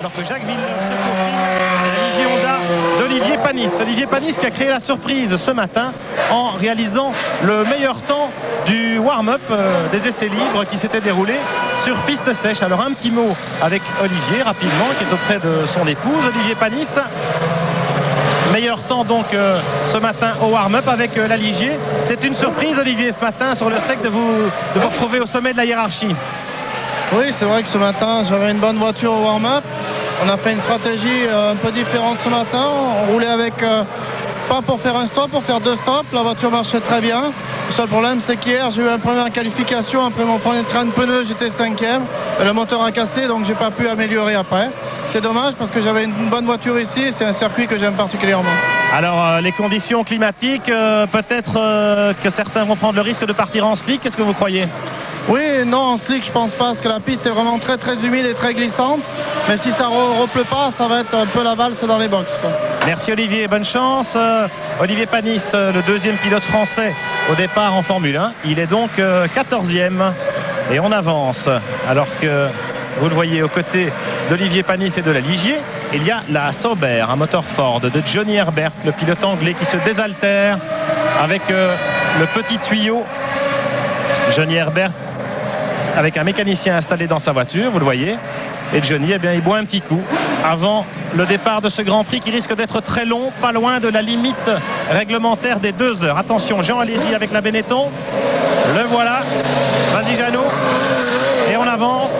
Alors que Jacques Villeneuve se profile, la Ligier Honda d'Olivier Panis. Olivier Panis qui a créé la surprise ce matin en réalisant le meilleur temps du warm-up des essais libres qui s'était déroulé sur piste sèche. Alors un petit mot avec Olivier rapidement qui est auprès de son épouse. Olivier Panis, meilleur temps donc ce matin au warm-up avec la Ligier. C'est une surprise Olivier ce matin sur le sec de vous retrouver au sommet de la hiérarchie. Oui, c'est vrai que ce matin j'avais une bonne voiture au warm-up. On a fait une stratégie un peu différente ce matin. On roulait avec, pas pour faire un stop, pour faire deux stops. La voiture marchait très bien. Le seul problème, c'est qu'hier, j'ai eu un problème en qualification. Après mon premier train de pneus, j'étais 5e. Le moteur a cassé, donc j'ai pas pu améliorer après. C'est dommage parce que j'avais une bonne voiture ici. C'est un circuit que j'aime particulièrement. Alors, les conditions climatiques, peut-être que certains vont prendre le risque de partir en slick. Qu'est-ce que vous croyez ? Oui, non, en slick, je pense pas, parce que la piste est vraiment très très humide et très glissante. Mais si ça ne repleut pas, ça va être un peu la valse dans les box, quoi. Merci Olivier, bonne chance. Olivier Panis, le deuxième pilote français au départ en Formule 1. Il est donc 14e et on avance. Alors que vous le voyez aux côtés d'Olivier Panis et de la Ligier, il y a la Sauber, un moteur Ford de Johnny Herbert, le pilote anglais qui se désaltère avec le petit tuyau. Johnny Herbert avec un mécanicien installé dans sa voiture, vous le voyez. Et Johnny, eh bien, il boit un petit coup avant le départ de ce Grand Prix qui risque d'être très long, pas loin de la limite réglementaire des 2 heures. Attention, Jean Alesi avec la Benetton. Le voilà. Vas-y Jeannot. Et on avance.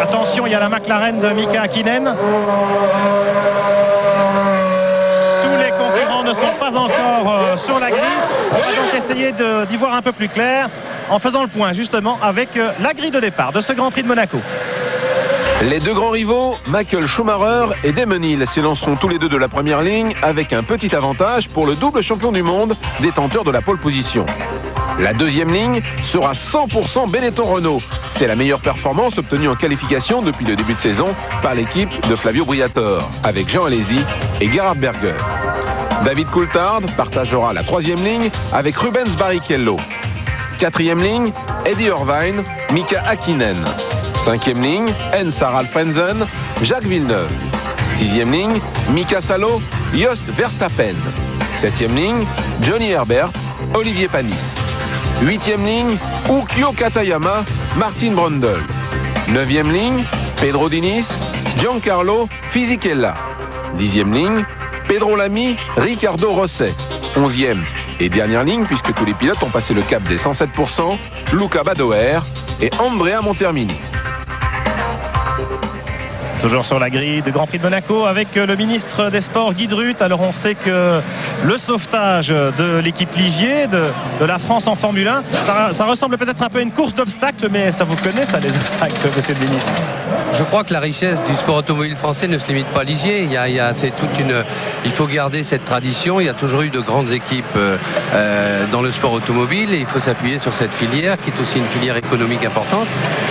Attention, il y a la McLaren de Mika Hakkinen. Tous les concurrents ne sont pas encore sur la grille. On va donc essayer d'y voir un peu plus clair en faisant le point justement avec la grille de départ de ce Grand Prix de Monaco. Les deux grands rivaux, Michael Schumacher et Damon Hill, s'élanceront tous les deux de la première ligne avec un petit avantage pour le double champion du monde, détenteur de la pole position. La deuxième ligne sera 100% Benetton Renault. C'est la meilleure performance obtenue en qualification depuis le début de saison par l'équipe de Flavio Briatore, avec Jean Alesi et Gerhard Berger. David Coulthard partagera la troisième ligne avec Rubens Barrichello. Quatrième ligne, Eddie Irvine, Mika Hakkinen. Cinquième ligne, Hens Harald Frentzen, Jacques Villeneuve. Sixième ligne, Mika Salo, Jost Verstappen. Septième ligne, Johnny Herbert, Olivier Panis. Huitième ligne, Ukyo Katayama, Martin Brundle. Neuvième ligne, Pedro Diniz, Giancarlo Fisichella. Dixième ligne, Pedro Lamy, Ricardo Rosset. 11e et dernière ligne, puisque tous les pilotes ont passé le cap des 107%, Luca Badoer et Andrea Montermini. Toujours sur la grille de Grand Prix de Monaco avec le ministre des Sports Guy Drut. Alors on sait que le sauvetage de l'équipe Ligier de la France en Formule 1, ça ressemble peut-être un peu à une course d'obstacles, mais ça vous connaît ça, les obstacles, monsieur le ministre? Je crois que la richesse du sport automobile français ne se limite pas à Ligier. Il faut garder cette tradition. Il y a toujours eu de grandes équipes dans le sport automobile et il faut s'appuyer sur cette filière qui est aussi une filière économique importante.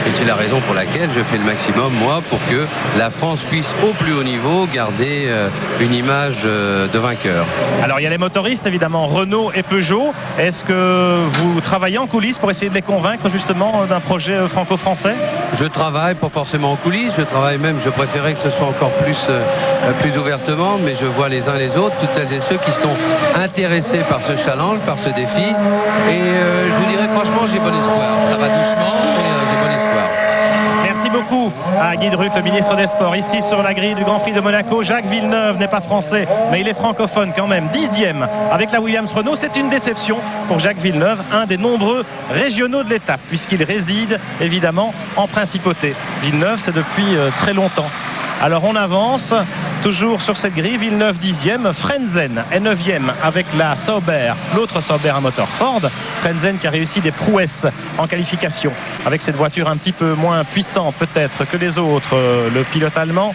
Et c'est la raison pour laquelle je fais le maximum, moi, pour que la France puisse au plus haut niveau garder une image de vainqueur. Alors il y a les motoristes évidemment, Renault et Peugeot. Est-ce que vous travaillez en coulisses pour essayer de les convaincre justement d'un projet franco-français? Je travaille pas forcément en coulisses, je travaille même, je préférais que ce soit encore plus ouvertement, mais je vois les uns les autres, toutes celles et ceux qui sont intéressés par ce challenge, par ce défi. Et je vous dirais franchement, j'ai bon espoir. Ça va doucement, mais j'ai bon espoir. Merci beaucoup à Guy Drut, le ministre des Sports. Ici sur la grille du Grand Prix de Monaco, Jacques Villeneuve n'est pas français, mais il est francophone quand même. 10e avec la Williams Renault. C'est une déception pour Jacques Villeneuve, un des nombreux régionaux de l'étape, puisqu'il réside évidemment en Principauté. Villeneuve, c'est depuis très longtemps. Alors on avance, toujours sur cette grille. Villeneuve 10e, Frentzen est 9e avec la Sauber, l'autre Sauber, un moteur Ford. Frentzen qui a réussi des prouesses en qualification avec cette voiture un petit peu moins puissante peut-être que les autres. Le pilote allemand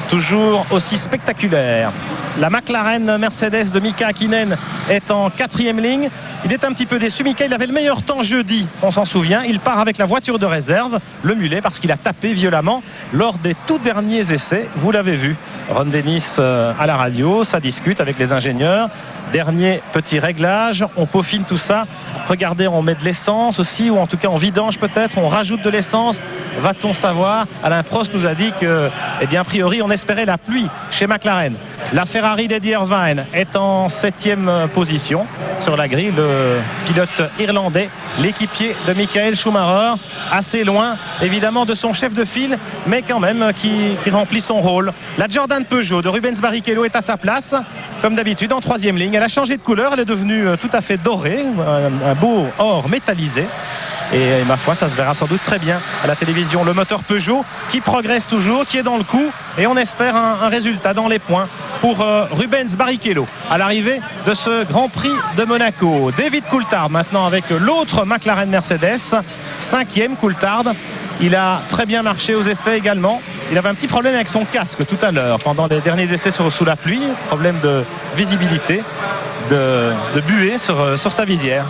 toujours aussi spectaculaire. La McLaren Mercedes de Mika Hakkinen est en 4e ligne. Il est un petit peu déçu. Mika, il avait le meilleur temps jeudi, on s'en souvient. Il part avec la voiture de réserve, le mulet, parce qu'il a tapé violemment lors des tout derniers essais. Vous l'avez vu, Ron Dennis à la radio, ça discute avec les ingénieurs. Dernier petit réglage, on peaufine tout ça. Regardez, on met de l'essence aussi, ou en tout cas on vidange peut-être, on rajoute de l'essence. va-t-on savoir? Alain Prost nous a dit que, eh bien, a priori, on espérait la pluie chez McLaren. La Ferrari d'Eddie Irvine est en 7e position sur la grille. Le pilote irlandais, l'équipier de Michael Schumacher, assez loin évidemment de son chef de file, mais quand même qui remplit son rôle. La Jordan Peugeot de Rubens Barrichello est à sa place, comme d'habitude en 3e ligne. Elle a changé de couleur, elle est devenue tout à fait dorée, un beau or métallisé. Et ma foi, ça se verra sans doute très bien à la télévision. Le moteur Peugeot qui progresse toujours, qui est dans le coup, et on espère un résultat dans les points pour Rubens Barrichello à l'arrivée de ce Grand Prix de Monaco. David Coulthard maintenant avec l'autre McLaren Mercedes, 5e Coulthard. Il a très bien marché aux essais également. Il avait un petit problème avec son casque tout à l'heure pendant les derniers essais sous la pluie, problème de visibilité, de buée sur sa visière.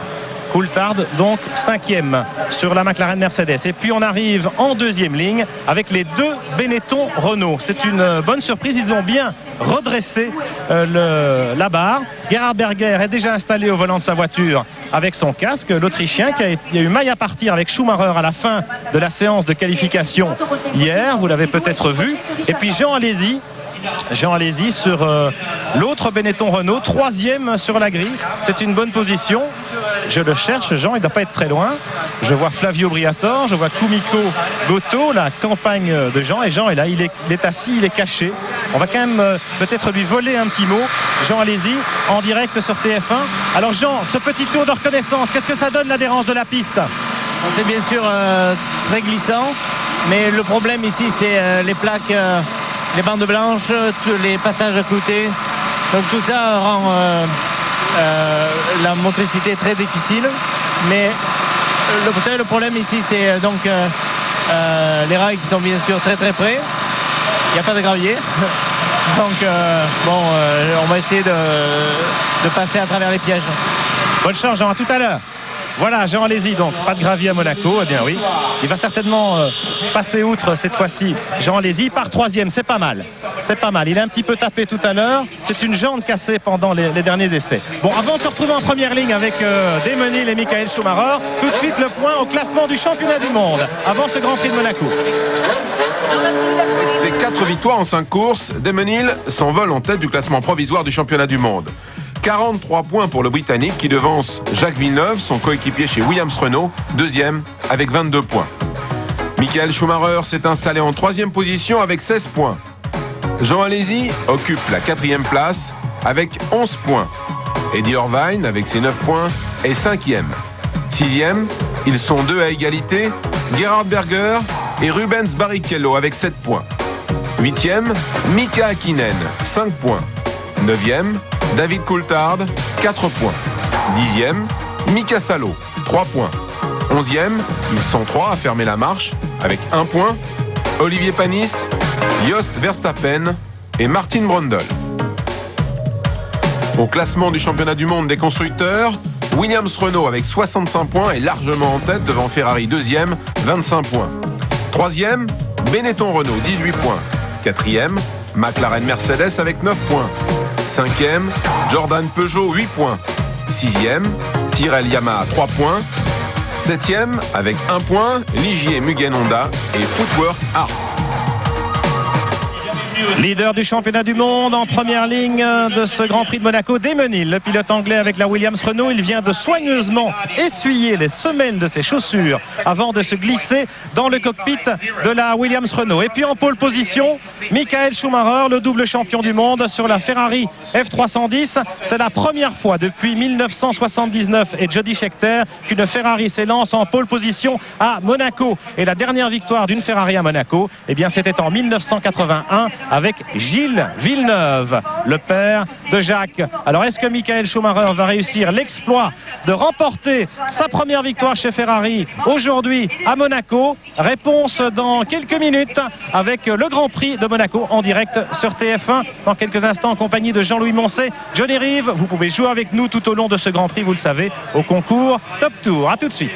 Coulthard donc 5e sur la McLaren Mercedes. Et puis on arrive en 2e ligne avec les 2 Benetton Renault. C'est une bonne surprise, ils ont bien redressé la barre. Gerhard Berger est déjà installé au volant de sa voiture avec son casque. L'Autrichien qui a eu maille à partir avec Schumacher à la fin de la séance de qualification hier, vous l'avez peut-être vu. Et puis Jean Alesi sur l'autre Benetton Renault, 3e sur la grille. C'est une bonne position. Je le cherche, Jean, il ne doit pas être très loin. Je vois Flavio Briatore, je vois Kumiko Goto, la campagne de Jean. Et Jean est là, il est assis, il est caché. On va quand même peut-être lui voler un petit mot. Jean Alesi en direct sur TF1. Alors Jean, ce petit tour de reconnaissance, qu'est-ce que ça donne l'adhérence de la piste? C'est bien sûr très glissant, mais le problème ici c'est les plaques, les bandes blanches, les passages cloutés. Donc tout ça rend la motricité très difficile. Mais le problème ici c'est donc les rails qui sont bien sûr très très près. Il n'y a pas de gravier. Donc on va essayer de passer à travers les pièges. Bonne chance Jean, à tout à l'heure. Voilà, Jean Alesi, donc pas de gravier à Monaco. Eh bien oui, il va certainement passer outre cette fois-ci. Jean Alesi par 3e, c'est pas mal. C'est pas mal. Il a un petit peu tapé tout à l'heure. C'est une jambe cassée pendant les derniers essais. Bon, avant de se retrouver en première ligne avec Damon Hill et Michael Schumacher, tout de suite le point au classement du championnat du monde avant ce Grand Prix de Monaco. Avec ses 4 victoires en 5 courses, Damon Hill s'envole en tête du classement provisoire du championnat du monde. 43 points pour le Britannique qui devance Jacques Villeneuve, son coéquipier chez Williams Renault, 2e avec 22 points. Michael Schumacher s'est installé en 3e position avec 16 points. Jean Alesi occupe la 4e place avec 11 points. Eddie Irvine avec ses 9 points est 5e. 6e, ils sont 2 à égalité, Gerhard Berger et Rubens Barrichello avec 7 points. 8e, Mika Hakkinen, 5 points. 9e, David Coulthard, 4 points. 10e, Mika Salo, 3 points. 11e, ils sont 3 à fermer la marche avec 1 point. Olivier Panis, Jost Verstappen et Martin Brundle. Au classement du championnat du monde des constructeurs, Williams Renault avec 65 points est largement en tête devant Ferrari 2e, 25 points. 3e, Benetton Renault, 18 points. 4e, McLaren Mercedes avec 9 points. 5e, Jordan Peugeot, 8 points. 6e, Tyrrell Yamaha, 3 points. 7e, avec 1 point, Ligier Mugen Honda et Footwork Art. Leader du championnat du monde en première ligne de ce Grand Prix de Monaco, Damon Hill, le pilote anglais avec la Williams Renault. Il vient de soigneusement essuyer les semelles de ses chaussures avant de se glisser dans le cockpit de la Williams Renault. Et puis en pole position, Michael Schumacher, le double champion du monde sur la Ferrari F310. C'est la première fois depuis 1979 et Jody Scheckter qu'une Ferrari s'élance en pole position à Monaco. Et la dernière victoire d'une Ferrari à Monaco, eh bien c'était en 1981 avec Gilles Villeneuve, le père de Jacques. Alors est-ce que Michael Schumacher va réussir l'exploit de remporter sa première victoire chez Ferrari aujourd'hui à Monaco? Réponse dans quelques minutes avec le Grand Prix de Monaco en direct sur TF1 dans quelques instants en compagnie de Jean-Louis Moncet, Johnny Rive. Vous pouvez jouer avec nous tout au long de ce Grand Prix, vous le savez, au concours Top Tour. À tout de suite.